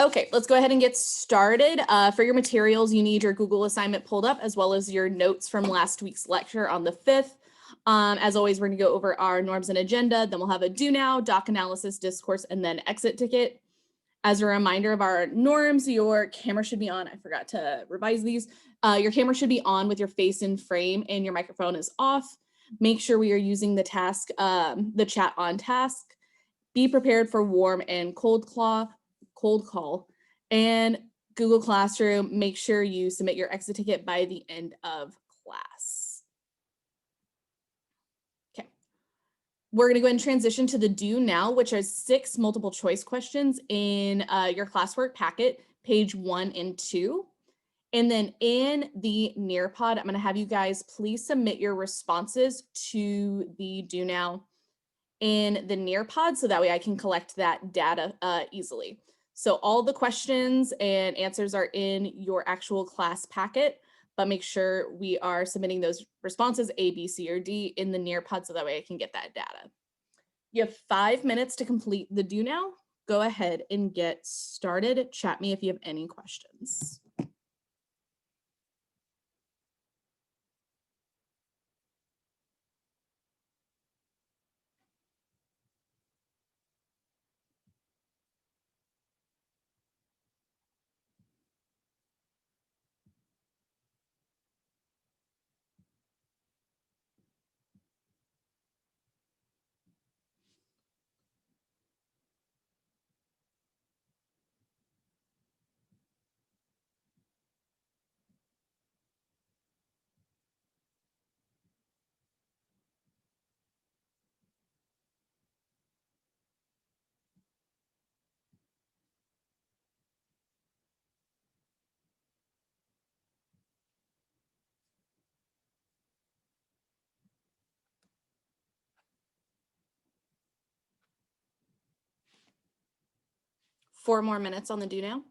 Okay, let's go ahead and get started. For your materials, you need your Google assignment pulled up as well as your notes from last week's lecture on the 5th. As always, we're going to go over our norms and agenda. Then we'll have a do now, doc analysis, discourse, and then exit ticket. As a reminder of our norms, your camera should be on. I forgot to revise these. Your camera should be on with your face in frame and your microphone is off. Make sure we are using the chat on task. Be prepared for warm and cold call, and Google Classroom. Make sure you submit your exit ticket by the end of class. Okay. We're going to go ahead and transition to the do now, which are 6 multiple choice questions in your classwork packet, page 1 and 2. And then in the Nearpod, I'm going to have you guys please submit your responses to the do now in the Nearpod so that way I can collect that data easily. So all the questions and answers are in your actual class packet, but make sure we are submitting those responses A, B, C, or D in the Nearpod so that way I can get that data. You have 5 minutes to complete the do now. Go ahead and get started. Chat me if you have any questions. Four more minutes on the do now.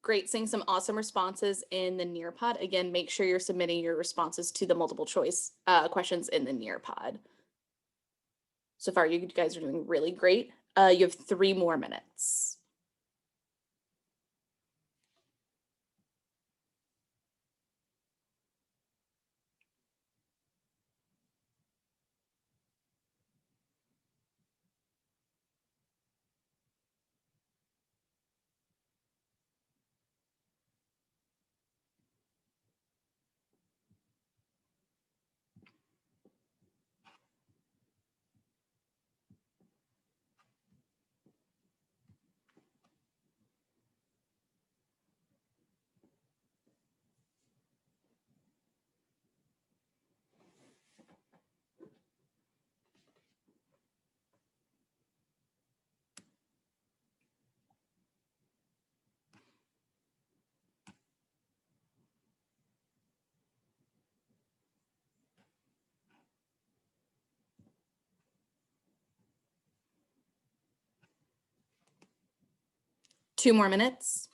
Great, seeing some awesome responses in the Nearpod. Again, make sure you're submitting your responses to the multiple choice questions in the Nearpod. So far, you guys are doing really great. You have 3 more minutes. Two more minutes.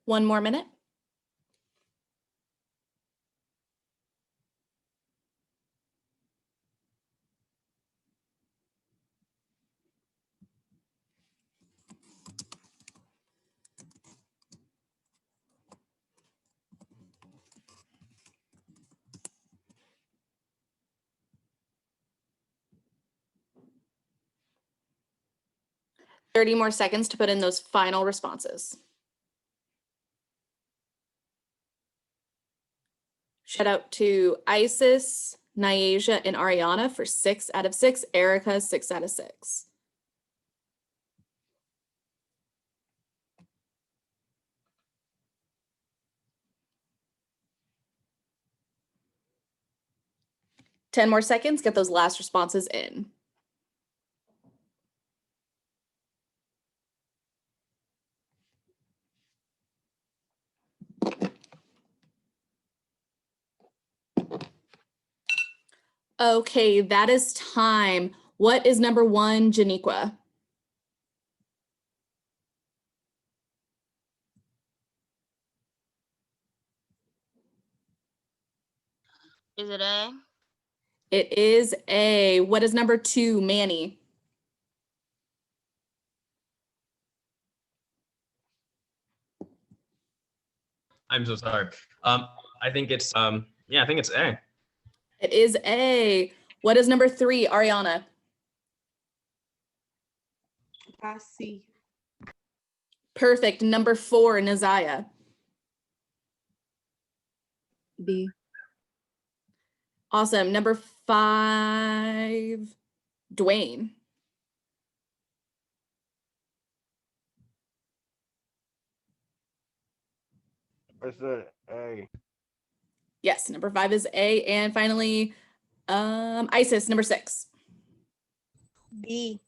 1 more minute. Thirty more seconds to put in those final responses. Shout out to Isis, Nyasia, and Ariana for 6 out of 6. Erica, 6 out of 6. Ten more seconds, get those last responses in. Okay, that is time. What is number 1, Janiqua? Is it A? It is A. What is number 2, Manny? I'm so sorry. I think it's I think it's A. It is A. What is number 3, Ariana? C. Perfect. Number 4, Nazaya. B. Awesome. Number 5, Dwayne. I said A. Yes, number 5 is A. And finally, Isis, number 6. B.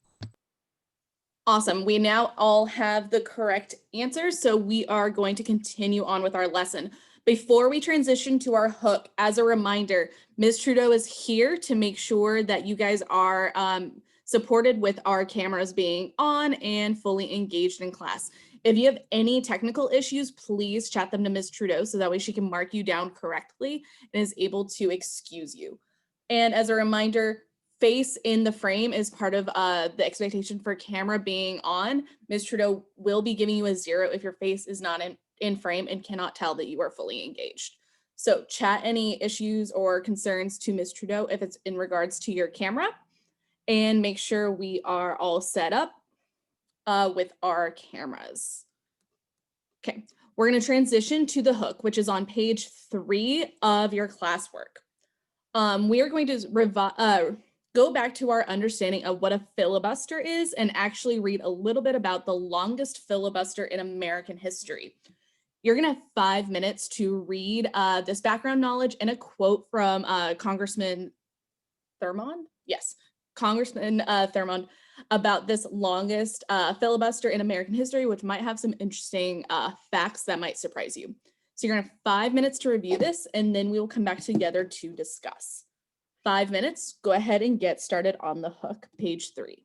Awesome. We now all have the correct answers, so we are going to continue on with our lesson. Before we transition to our hook, as a reminder, Ms. Trudeau is here to make sure that you guys are supported with our cameras being on and fully engaged in class. If you have any technical issues, please chat them to Ms. Trudeau so that way she can mark you down correctly and is able to excuse you. And as a reminder, face in the frame is part of the expectation for camera being on. Ms. Trudeau will be giving you a 0 if your face is not in frame and cannot tell that you are fully engaged. So chat any issues or concerns to Ms. Trudeau if it's in regards to your camera, and make sure we are all set up with our cameras. Okay, we're going to transition to the hook, which is on page 3 of your classwork. We are going to go back to our understanding of what a filibuster is and actually read a little bit about the longest filibuster in American history. You're going to have 5 minutes to read this background knowledge and a quote from Congressman Thurmond. Yes, Congressman Thurmond about this longest filibuster in American history, which might have some interesting facts that might surprise you. So you're going to have 5 minutes to review this, and then we will come back together to discuss. 5 minutes. Go ahead and get started on the hook, page 3.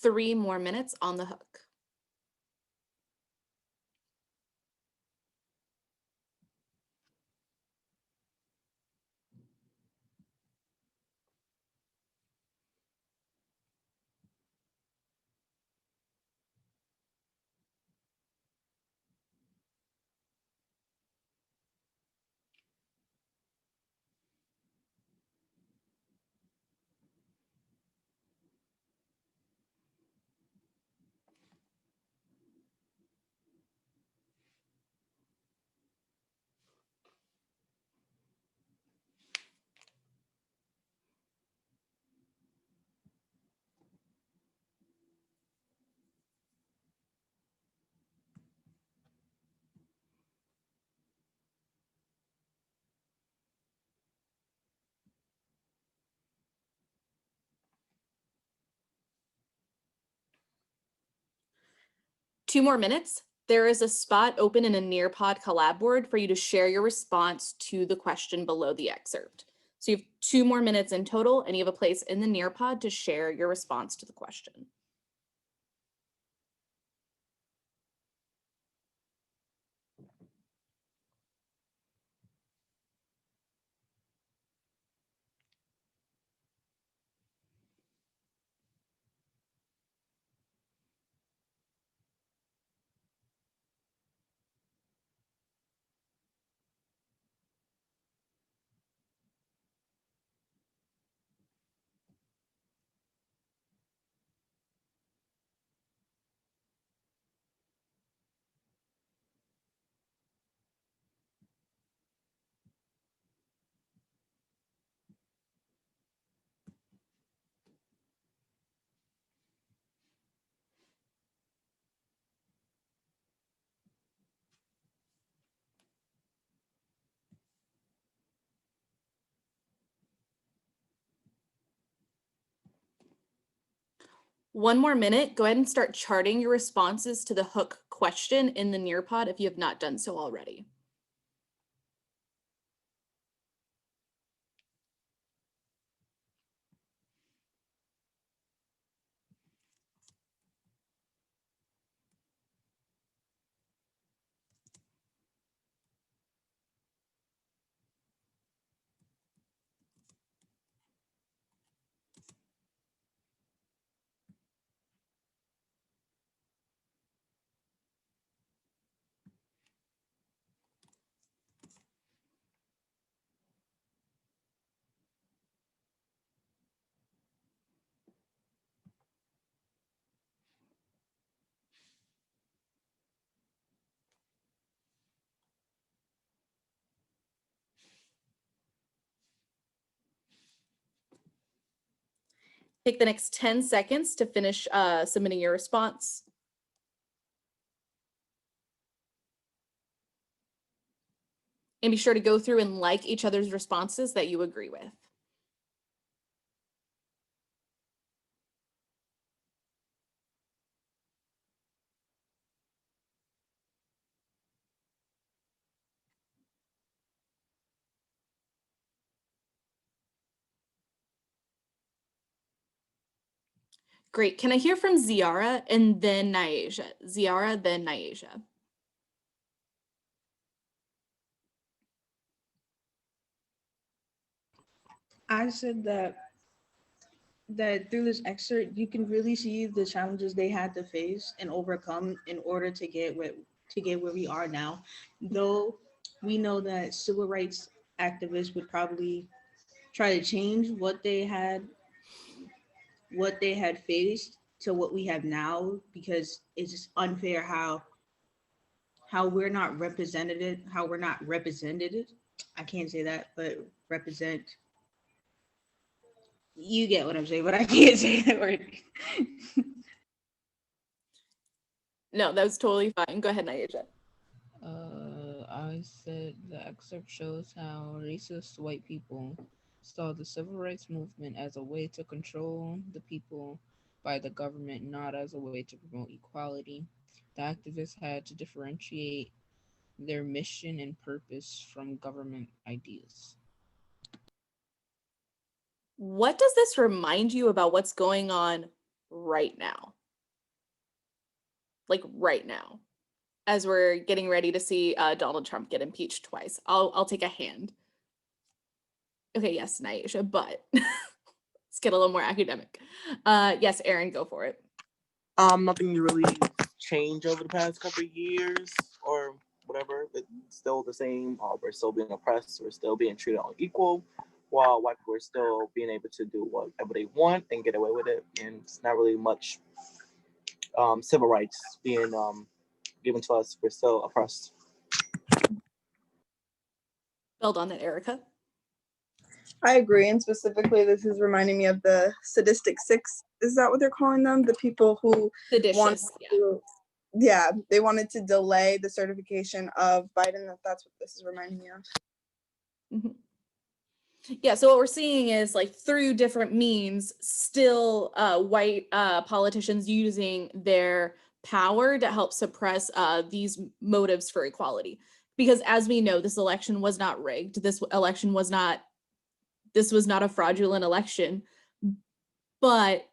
3 more minutes on the hook. Two more minutes. There is a spot open in a Nearpod collab board for you to share your response to the question below the excerpt. So you have 2 more minutes in total, and you have a place in the Nearpod to share your response to the question. One more minute. Go ahead and start charting your responses to the hook question in the Nearpod if you have not done so already. Take the next 10 seconds to finish submitting your response. And be sure to go through and like each other's responses that you agree with. Great. Can I hear from Ziara and then Nyasia? Ziara, then Nyasia. I said that through this excerpt, you can really see the challenges they had to face and overcome in order to get where we are now. Though we know that civil rights activists would probably try to change what they had faced to what we have now, because it's just unfair how we're not represented. I can't say that, but represent. You get what I'm saying, but I can't say that word. No, that was totally fine. Go ahead, Nyasia. I said the excerpt shows how racist white people saw the civil rights movement as a way to control the people by the government, not as a way to promote equality. The activists had to differentiate their mission and purpose from government ideas. What does this remind you about what's going on right now. Like right now, as we're getting ready to see Donald Trump get impeached twice. I'll take a hand. Okay, yes, Naisha, but let's get a little more academic. Yes, Aaron, go for it. Nothing really changed over the past couple of years or whatever. It's still the same. We're still being oppressed. We're still being treated unequal, while white people are still being able to do whatever they want and get away with it. And it's not really much civil rights being given to us. We're still oppressed. Build on that, Erica. I agree, and specifically, this is reminding me of the sadistic six. Is that what they're calling them? The people who wanted Seditious, yeah. to, they wanted to delay the certification of Biden. That's what this is reminding me of. Mhm. Yeah, so what we're seeing is like through different means, still white politicians using their power to help suppress these motives for equality. Because as we know, this election was not rigged. This was not a fraudulent election, but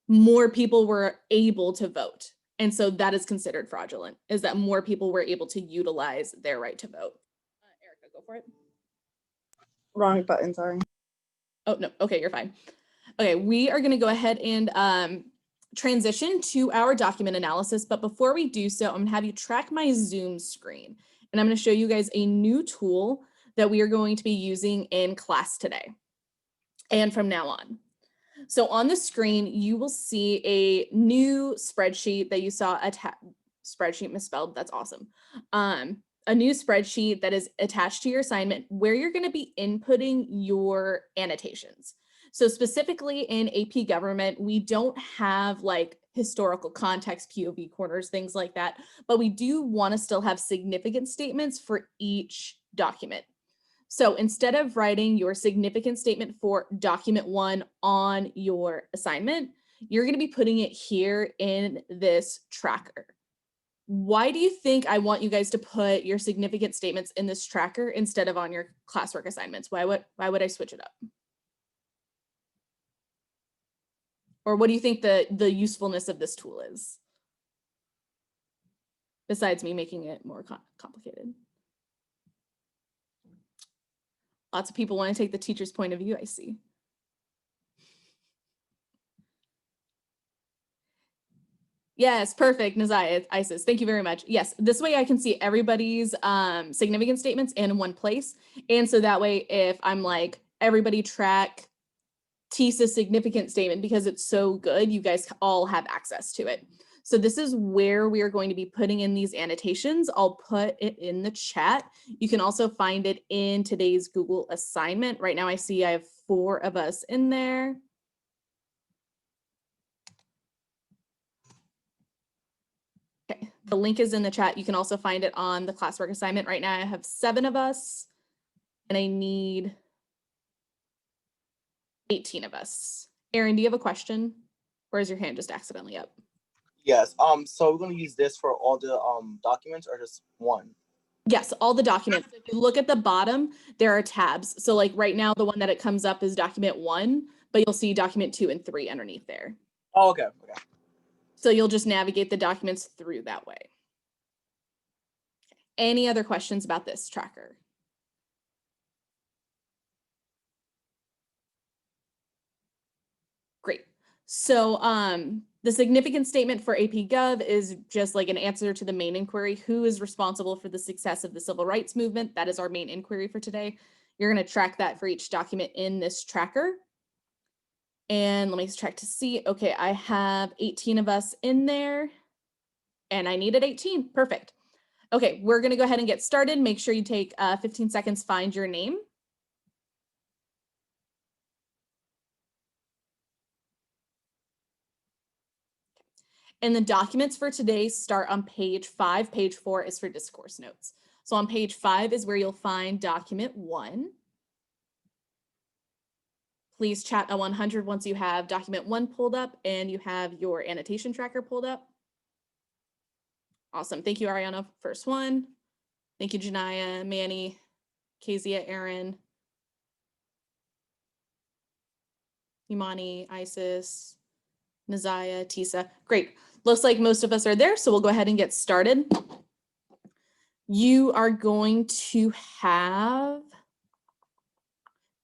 more people were able to vote. And so that is considered fraudulent, is that more people were able to utilize their right to vote. Erica, go for it. Wrong button, sorry. Oh, no. Okay, you're fine. Okay, we are going to go ahead and transition to our document analysis. But before we do so, I'm going to have you track my Zoom screen. And I'm going to show you guys a new tool that we are going to be using in class today and from now on. So on the screen, you will see a new spreadsheet that you saw, spreadsheet misspelled, that's awesome. A new spreadsheet that is attached to your assignment where you're going to be inputting your annotations. So specifically in AP Government, we don't have like historical context, POV corners, things like that, but we do want to still have significant statements for each document. So instead of writing your significant statement for document 1 on your assignment, you're going to be putting it here in this tracker. Why do you think I want you guys to put your significant statements in this tracker instead of on your classwork assignments? Why would I switch it up? Or what do you think the usefulness of this tool is? Besides me making it more complicated. Lots of people want to take the teacher's point of view, I see. Yes, perfect, Nazaya, Isis. Thank you very much. Yes, this way I can see everybody's significant statements in one place. And so that way, if I'm like, everybody track TISA's significant statement because it's so good, you guys all have access to it. So this is where we are going to be putting in these annotations. I'll put it in the chat. You can also find it in today's Google assignment. Right now I see I have 4 of us in there. Okay, the link is in the chat. You can also find it on the classwork assignment. Right now I have 7 of us and I need 18 of us. Aaron, do you have a question? Or is your hand just accidentally up? Yes. So we're going to use this for all the documents or just one? Yes, all the documents. If you look at the bottom, there are tabs. So like right now, the one that it comes up is document 1, but you'll see document 2 and 3 underneath there. Oh, okay. Okay. So you'll just navigate the documents through that way. Any other questions about this tracker? Great. So the significant statement for APGov is just like an answer to the main inquiry. Who is responsible for the success of the civil rights movement? That is our main inquiry for today. You're going to track that for each document in this tracker. And let me check to see. Okay, I have 18 of us in there and I needed 18. Perfect. Okay, we're going to go ahead and get started. Make sure you take 15 seconds, find your name. And the documents for today start on page 5. Page 4 is for discourse notes. So on page 5 is where you'll find document 1. Please chat a 100 once you have document 1 pulled up and you have your annotation tracker pulled up. Awesome. Thank you, Ariana. First one. Thank you, Janaya, Manny, Kezia, Aaron, Imani, Isis, Nazaya, Tisa. Great. Looks like most of us are there, so we'll go ahead and get started. You are going to have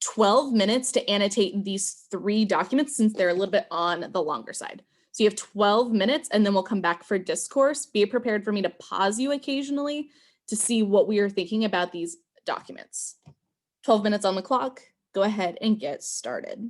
12 minutes to annotate these 3 documents since they're a little bit on the longer side. So you have 12 minutes and then we'll come back for discourse. Be prepared for me to pause you occasionally to see what we are thinking about these documents. 12 minutes on the clock. Go ahead and get started.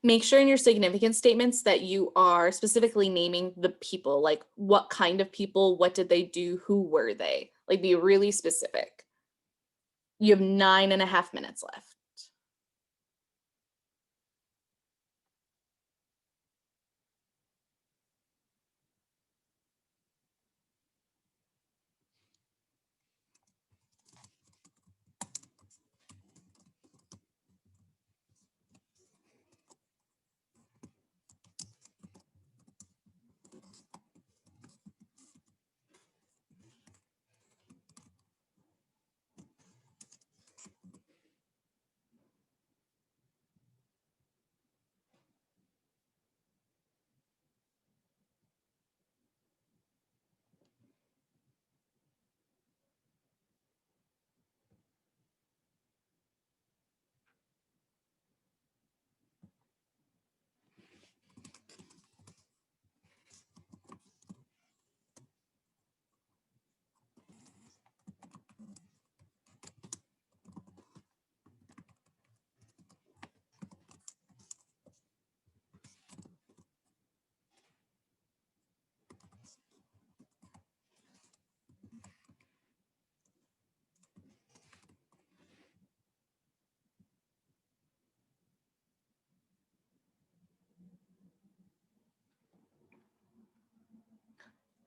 Make sure in your significance statements that you are specifically naming the people, like what kind of people, what did they do, who were they? Like be really specific. You have 9.5 minutes left.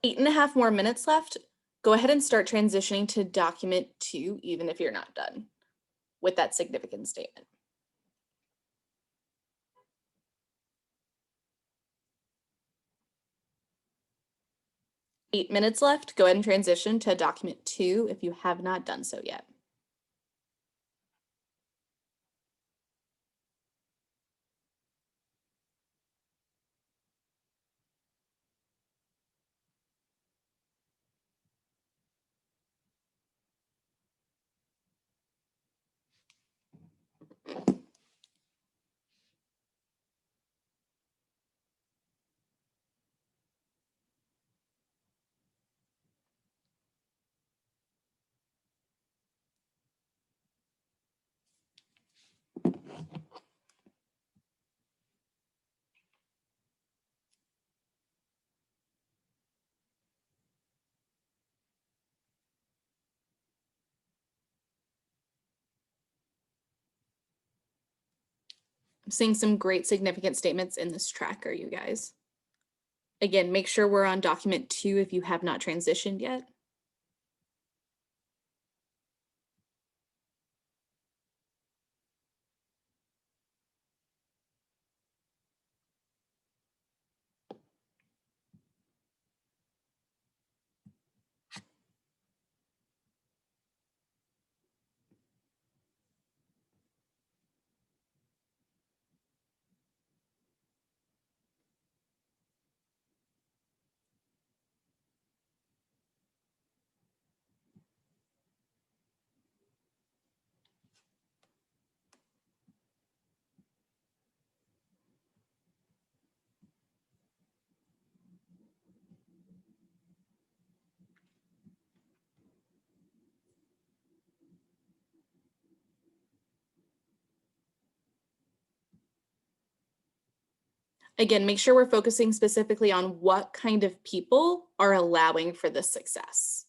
Eight and a half more minutes left. Go ahead and start transitioning to document 2, even if you're not done with that significance statement. Eight minutes left. Go ahead and transition to document 2 if you have not done so yet. seeing some great significant statements in this tracker, you guys. Again, make sure we're on document 2 if you have not transitioned yet. Again, make sure we're focusing specifically on what kind of people are allowing for this success.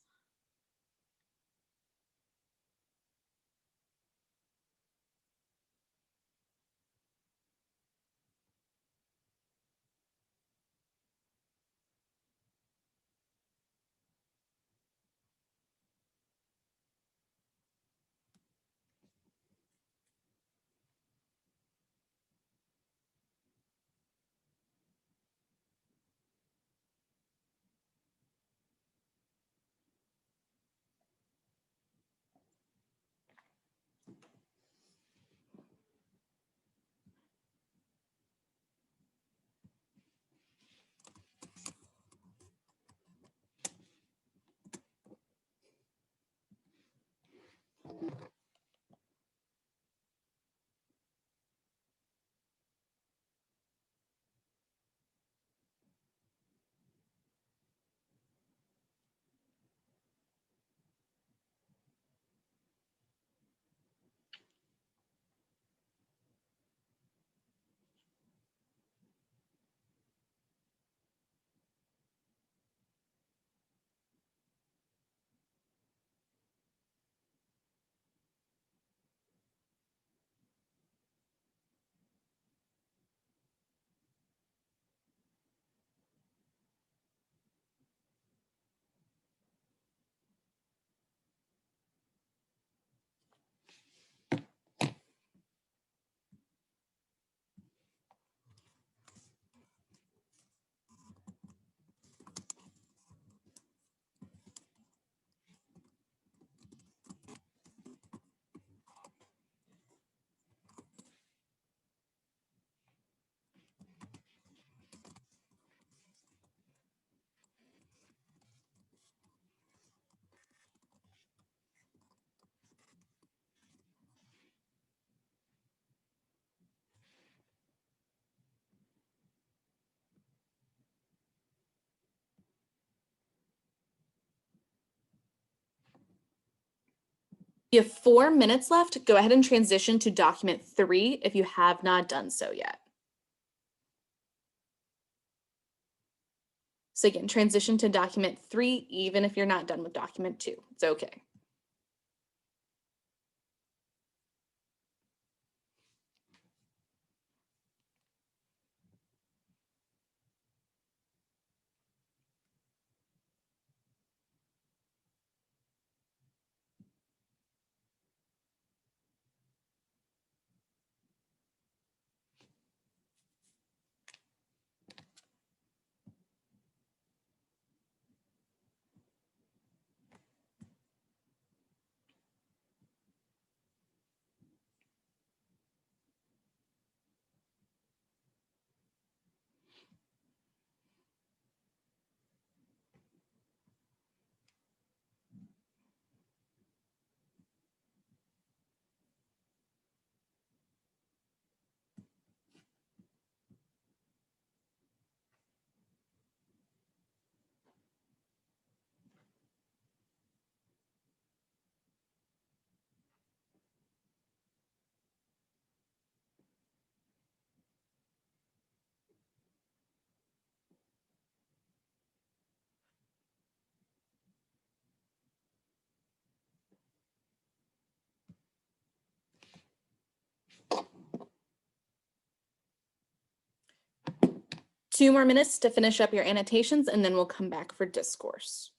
You have 4 minutes left. Go ahead and transition to document 3 if you have not done so yet. So again, transition to document 3, even if you're not done with document 2. It's okay. 2 more minutes to finish up your annotations, and then we'll come back for discourse.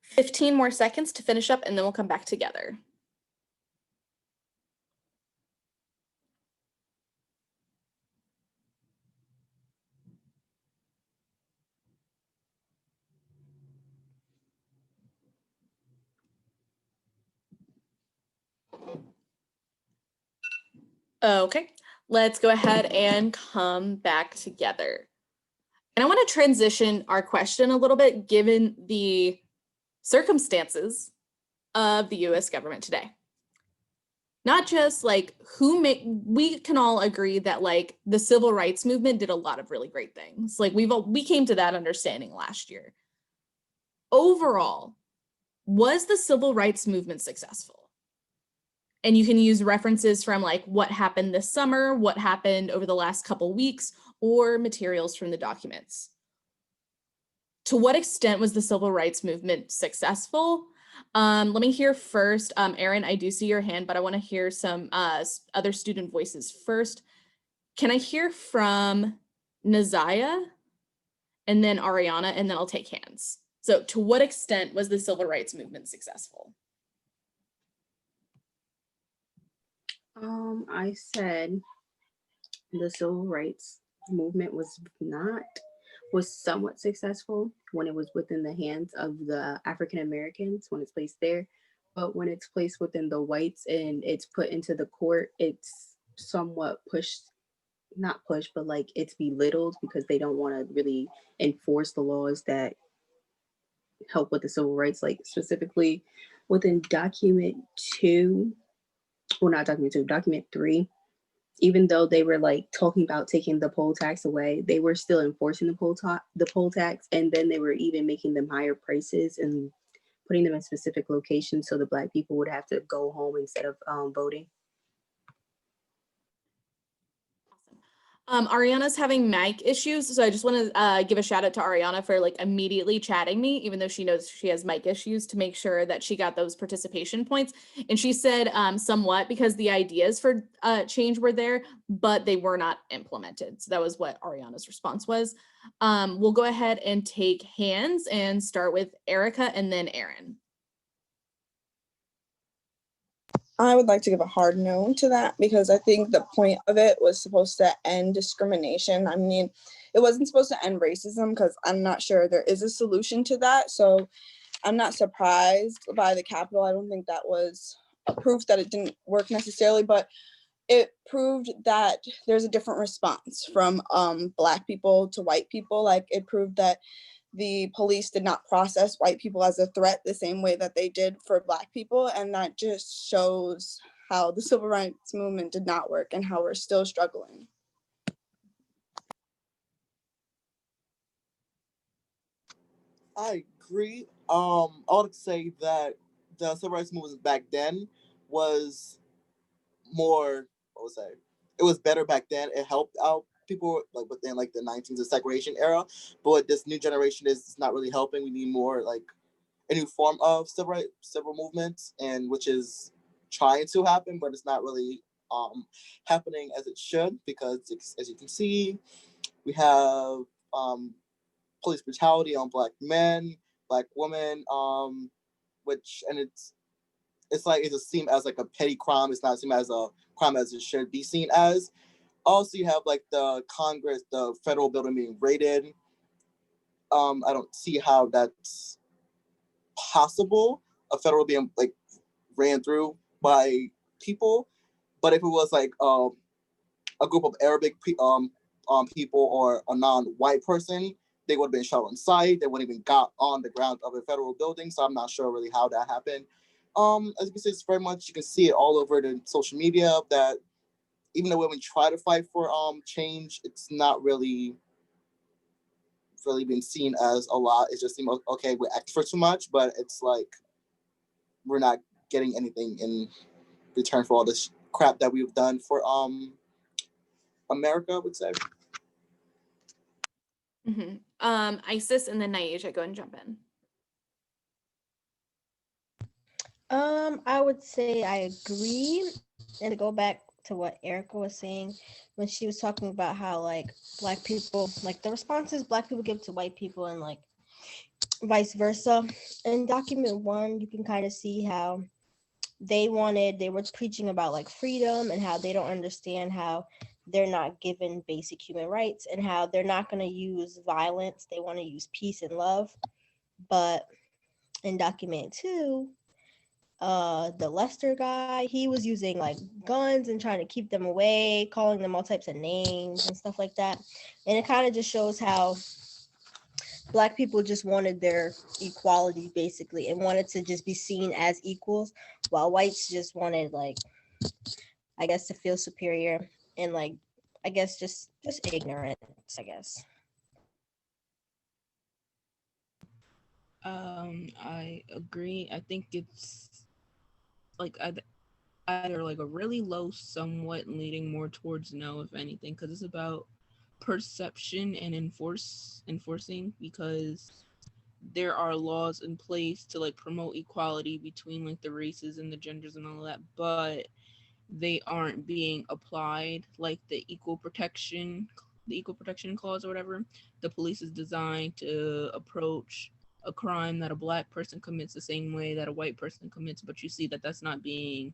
"15 more seconds to finish up, and then we'll come back together." Okay, let's go ahead and come back together. And I want to transition our question a little bit given the circumstances of the US government today. Not just like we can all agree that like the civil rights movement did a lot of really great things. Like we came to that understanding last year. Overall, was the civil rights movement successful? And you can use references from like what happened this summer, what happened over the last couple weeks, or materials from the documents. To what extent was the civil rights movement successful? Let me hear first. Erin, I do see your hand, but I want to hear some other student voices first. Can I hear from Nazaya and then Ariana, and then I'll take hands. So to what extent was the civil rights movement successful? I said the civil rights movement was somewhat successful when it was within the hands of the African Americans, when it's placed there. But when it's placed within the whites and it's put into the court, it's somewhat not pushed, but like it's belittled because they don't want to really enforce the laws that help with the civil rights, like specifically within document 2, well, not document 2, document 3. Even though they were like talking about taking the poll tax away, they were still enforcing the poll tax, and then they were even making them higher prices and putting them in specific locations so the Black people would have to go home instead of voting. Ariana's having mic issues, so I just want to give a shout out to Ariana for like immediately chatting me, even though she knows she has mic issues, to make sure that she got those participation points. And she said somewhat because the ideas for change were there, but they were not implemented. So that was what Ariana's response was. We'll go ahead and take hands and start with Erica and then Erin. I would like to give a hard no to that because I think the point of it was supposed to end discrimination. I mean, it wasn't supposed to end racism because I'm not sure there is a solution to that. So I'm not surprised by the Capitol. I don't think that was a proof that it didn't work necessarily, but it proved that there's a different response from Black people to white people. Like it proved that the police did not process white people as a threat the same way that they did for Black people. And that just shows how the civil rights movement did not work and how we're still struggling. I agree. I would say that the civil rights movement back then was more, what was I? It was better back then. It helped out people like within like the 19th segregation era. But what this new generation is, it's not really helping. We need more like a new form of civil movements, and which is trying to happen, but it's not really happening as it should, because as you can see, we have police brutality on Black men, Black women, which, and it's like it just seemed as like a petty crime. It's not seen as a crime as it should be seen as. Also, you have like the Congress, the federal building being raided. I don't see how that's possible. A federal being like ran through by people, but if it was like a group of Arabic people or a non-white person, they would have been shot on sight. They wouldn't even got on the ground of a federal building. So I'm not sure really how that happened. As you can see, it's very much, you can see it all over the social media that even though when we try to fight for change, it's not really been seen as a lot. It just seems okay, we're acting for too much, but it's like we're not getting anything in return for all this crap that we've done for America, I would say. Isis and then Naisha, go and jump in. I would say I agree. And to go back to what Erica was saying when she was talking about how like Black people, like the responses Black people give to white people and like vice versa. In document 1, you can kind of see how they were preaching about like freedom and how they don't understand how they're not given basic human rights and how they're not going to use violence. They want to use peace and love. But in document 2, the Lester guy, he was using like guns and trying to keep them away, calling them all types of names and stuff like that. And it kind of just shows how Black people just wanted their equality basically and wanted to just be seen as equals, while whites just wanted like, I guess, to feel superior and like, I guess just ignorance, I guess. I agree. I think it's like either like a really low somewhat leaning more towards no, if anything, because it's about perception and enforcing, because there are laws in place to like promote equality between like the races and the genders and all that, but they aren't being applied, like the equal protection clause or whatever. The police is designed to approach a crime that a Black person commits the same way that a white person commits, but you see that that's not being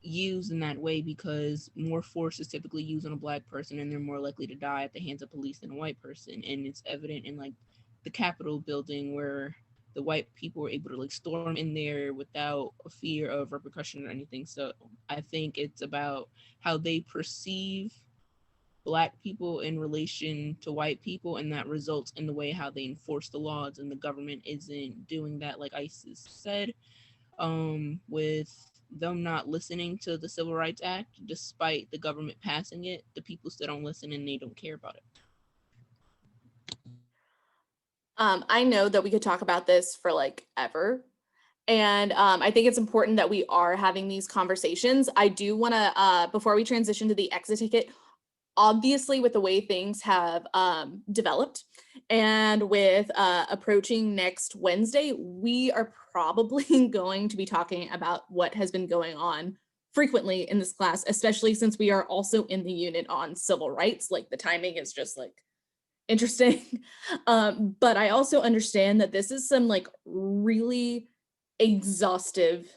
used in that way because more force is typically used on a Black person and they're more likely to die at the hands of police than a white person. And it's evident in like the Capitol building where the white people were able to like storm in there without a fear of repercussion or anything. So I think it's about how they perceive Black people in relation to white people, and that results in the way how they enforce the laws, and the government isn't doing that, like Isis said, with them not listening to the Civil Rights Act. Despite the government passing it, the people still don't listen and they don't care about it. I know that we could talk about this for like ever. And I think it's important that we are having these conversations. I do want to, before we transition to the exit ticket, obviously with the way things have developed and with approaching next Wednesday, we are probably going to be talking about what has been going on frequently in this class, especially since we are also in the unit on civil rights. Like the timing is just like interesting. But I also understand that this is some like really exhaustive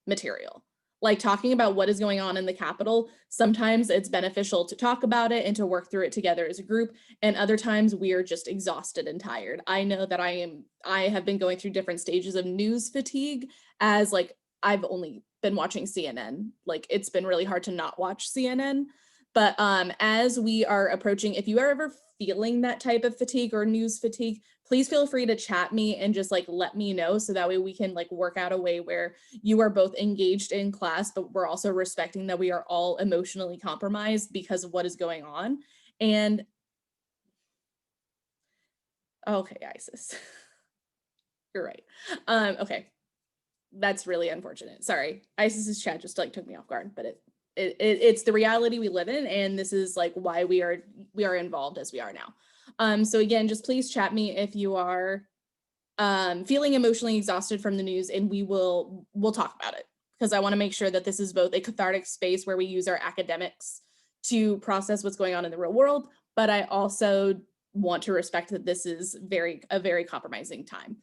material. Like talking about what is going on in the Capitol, sometimes it's beneficial to talk about it and to work through it together as a group, and other times we are just exhausted and tired. I know that I have been going through different stages of news fatigue, as like I've only been watching CNN. Like it's been really hard to not watch CNN. But as we are approaching, if you are ever feeling that type of fatigue or news fatigue, please feel free to chat me and just like let me know, so that way we can like work out a way where you are both engaged in class, but we're also respecting that we are all emotionally compromised because of what is going on. And okay, Isis, you're right. Okay, that's really unfortunate. Sorry, Isis's chat just like took me off guard, but it's the reality we live in, and this is like why we are involved as we are now. So again, just please chat me if you are feeling emotionally exhausted from the news, and we'll talk about it, because I want to make sure that this is both a cathartic space where we use our academics to process what's going on in the real world, but I also want to respect that this is a very compromising time.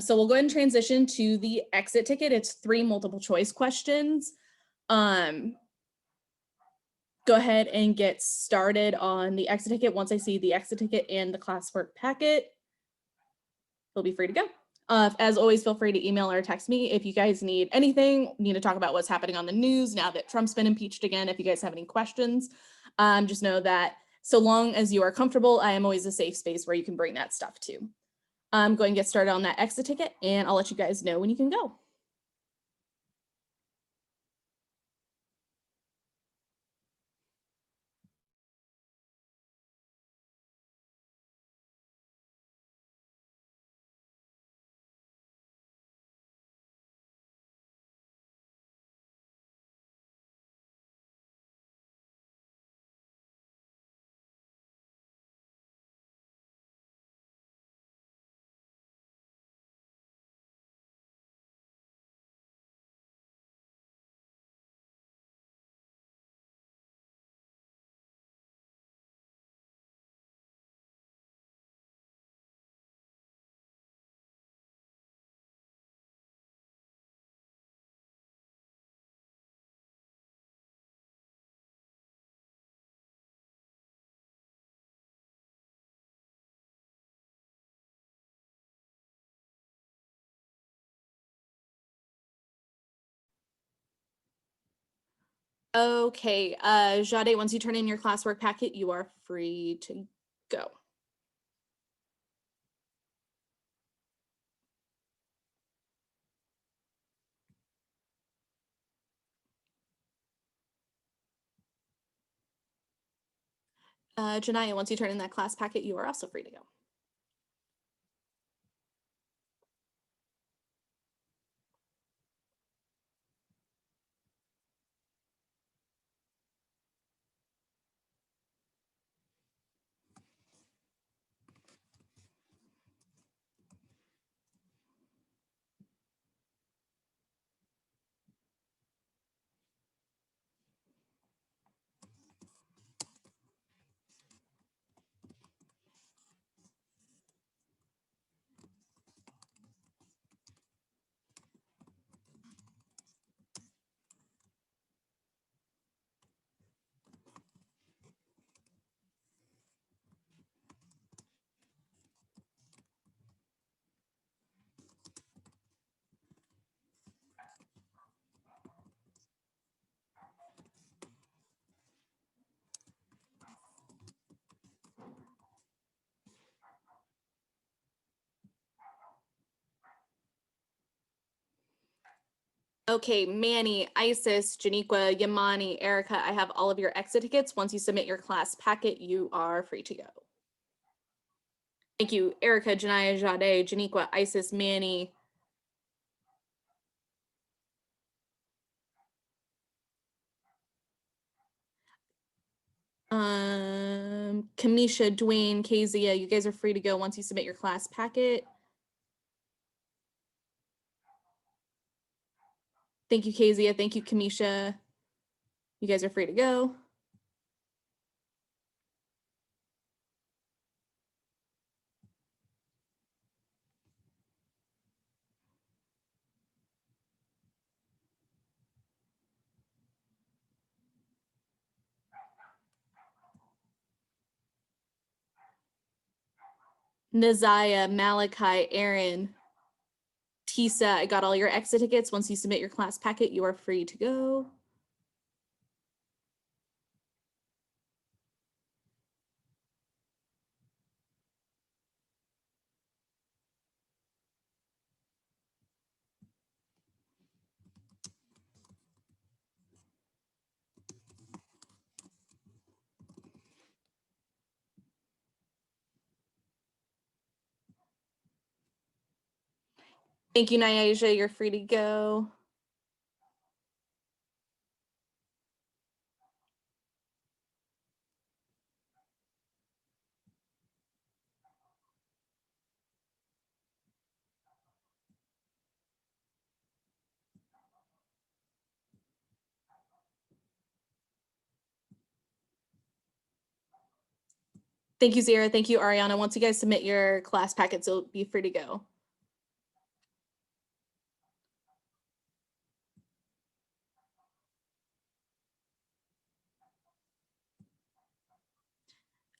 So we'll go ahead and transition to the exit ticket. It's 3 multiple choice questions. Go ahead and get started on the exit ticket. Once I see the exit ticket and the classwork packet, you'll be free to go. As always, feel free to email or text me if you guys need anything, need to talk about what's happening on the news now that Trump's been impeached again. If you guys have any questions, just know that so long as you are comfortable, I am always a safe space where you can bring that stuff to. Go ahead and get started on that exit ticket, and I'll let you guys know when you can go. Okay, Jade, once you turn in your classwork packet, you are free to go. Janaya, once you turn in that class packet, you are also free to go. Okay, Manny, Isis, Janiqua, Yamani, Erica, I have all of your exit tickets. Once you submit your class packet, you are free to go. Thank you, Erica, Janaya, Jade, Janiqua, Isis, Manny. Kamisha, Dwayne, Kezia, you guys are free to go once you submit your class packet. Thank you, Kezia. Thank you, Kamisha. You guys are free to go. Naziah, Malachi, Aaron, Tisa, I got all your exit tickets. Once you submit your class packet, you are free to go. Thank you, Nyaja. You're free to go. Thank you, Zira. Thank you, Ariana. Once you guys submit your class packets, you'll be free to go.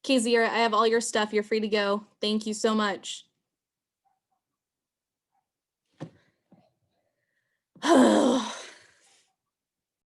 Okay, Zira, I have all your stuff. You're free to go. Thank you so much.